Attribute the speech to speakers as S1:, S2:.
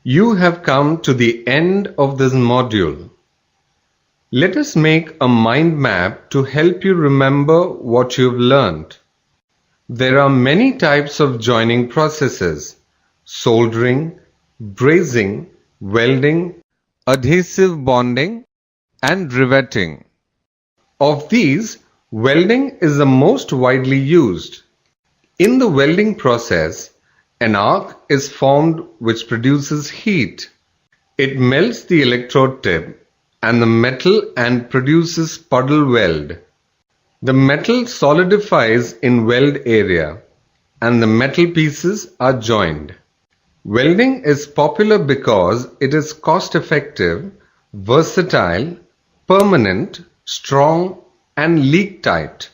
S1: You have come to the end of this module. Let us make a mind map to help you remember what you've learned. There are many types of joining processes: soldering, brazing, welding, adhesive bonding, and riveting. Of these, welding is the most widely used. In the welding process, an arc is formed which produces heat. It melts the electrode tip and the metal and produces puddle weld. The metal solidifies in weld area and the metal pieces are joined. Welding is popular because it is cost-effective, versatile, permanent, strong, and leak-tight.